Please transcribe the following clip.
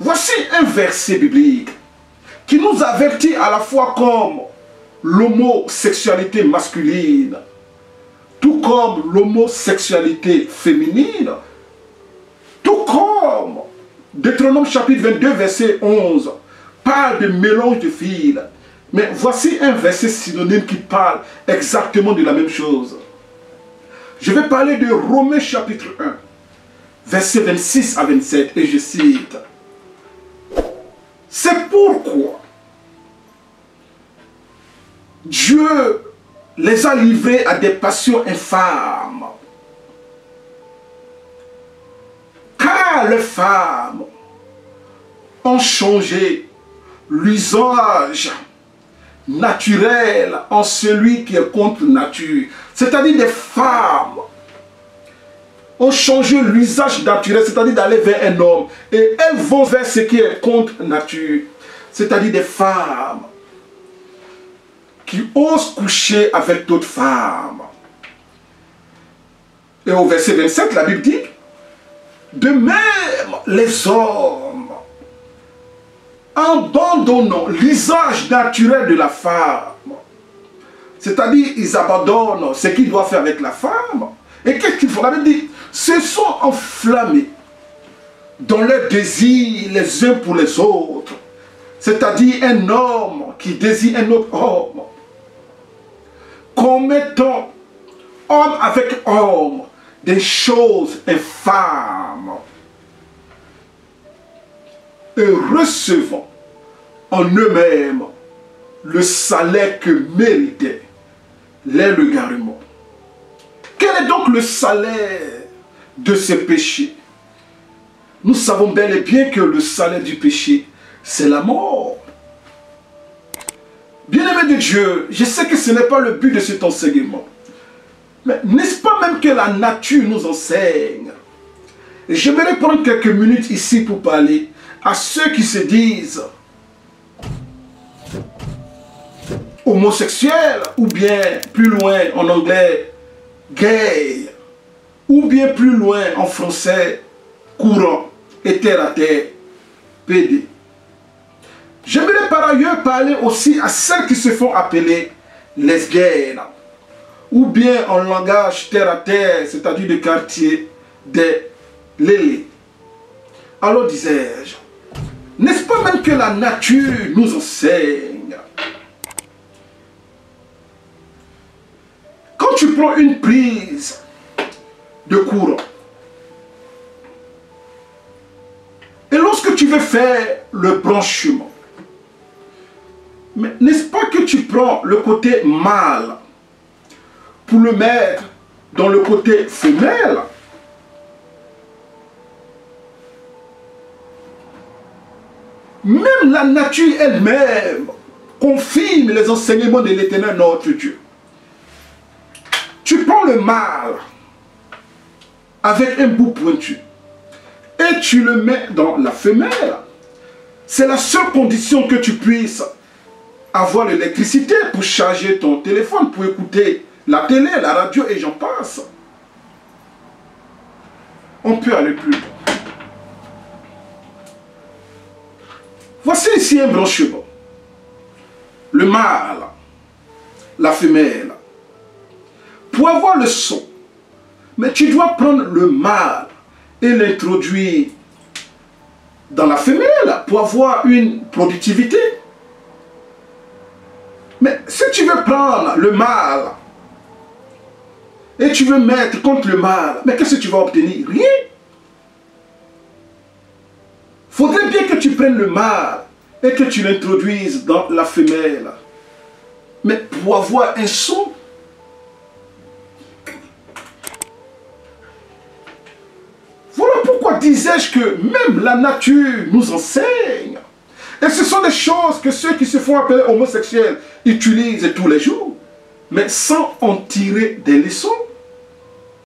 Voici un verset biblique qui nous avertit à la fois comme l'homosexualité masculine, tout comme l'homosexualité féminine, tout comme Deutéronome chapitre 22, verset 11, parle de mélange de fils. Mais voici un verset synonyme qui parle exactement de la même chose. Je vais parler de Romains chapitre 1, verset 26 à 27, et je cite. C'est pourquoi Dieu les a livrés à des passions infâmes. Car les femmes ont changé l'usage naturel en celui qui est contre nature. C'est-à-dire des femmes ont changé l'usage naturel, c'est-à-dire d'aller vers un homme. Et elles vont vers ce qui est contre nature. C'est-à-dire des femmes qui osent coucher avec d'autres femmes. Et au verset 27, la Bible dit, de même les hommes, abandonnant l'usage naturel de la femme, c'est-à-dire ils abandonnent ce qu'ils doivent faire avec la femme, et qu'est-ce qu'ils font? La Bible dit, se sont enflammés dans leurs désirs les uns pour les autres, c'est-à-dire un homme qui désire un autre homme, commettant homme avec homme des choses infâmes et recevant en eux-mêmes le salaire que méritait l'égarement. Quel est donc le salaire de ce péché? Nous savons bel et bien que le salaire du péché, c'est la mort. Bien-aimé de Dieu, je sais que ce n'est pas le but de cet enseignement. Mais n'est-ce pas même que la nature nous enseigne? J'aimerais prendre quelques minutes ici pour parler à ceux qui se disent homosexuels, ou bien plus loin en anglais, gay, ou bien plus loin en français, courant et terre à terre, PD. J'aimerais par ailleurs parler aussi à celles qui se font appeler lesbiennes, ou bien en langage terre à terre, c'est-à-dire de quartier, des lélés. Alors disais-je, n'est-ce pas même que la nature nous enseigne? Quand tu prends une prise de courant, et lorsque tu veux faire le branchement, mais n'est-ce pas que tu prends le côté mâle pour le mettre dans le côté femelle? Même la nature elle-même confirme les enseignements de l'Éternel notre Dieu. Tu prends le mâle avec un bout pointu et tu le mets dans la femelle. C'est la seule condition que tu puisses avoir l'électricité pour charger ton téléphone, pour écouter la télé, la radio et j'en passe. On peut aller plus loin. Voici ici un branchement. Le mâle, la femelle. Pour avoir le son, mais tu dois prendre le mâle et l'introduire dans la femelle pour avoir une productivité. Mais si tu veux prendre le mâle et tu veux mettre contre le mâle, mais qu'est-ce que tu vas obtenir? Rien. Il faudrait bien que tu prennes le mâle et que tu l'introduises dans la femelle. Mais pour avoir un son, voilà pourquoi disais-je que même la nature nous enseigne. Et ce sont des choses que ceux qui se font appeler homosexuels utilisent tous les jours, mais sans en tirer des leçons.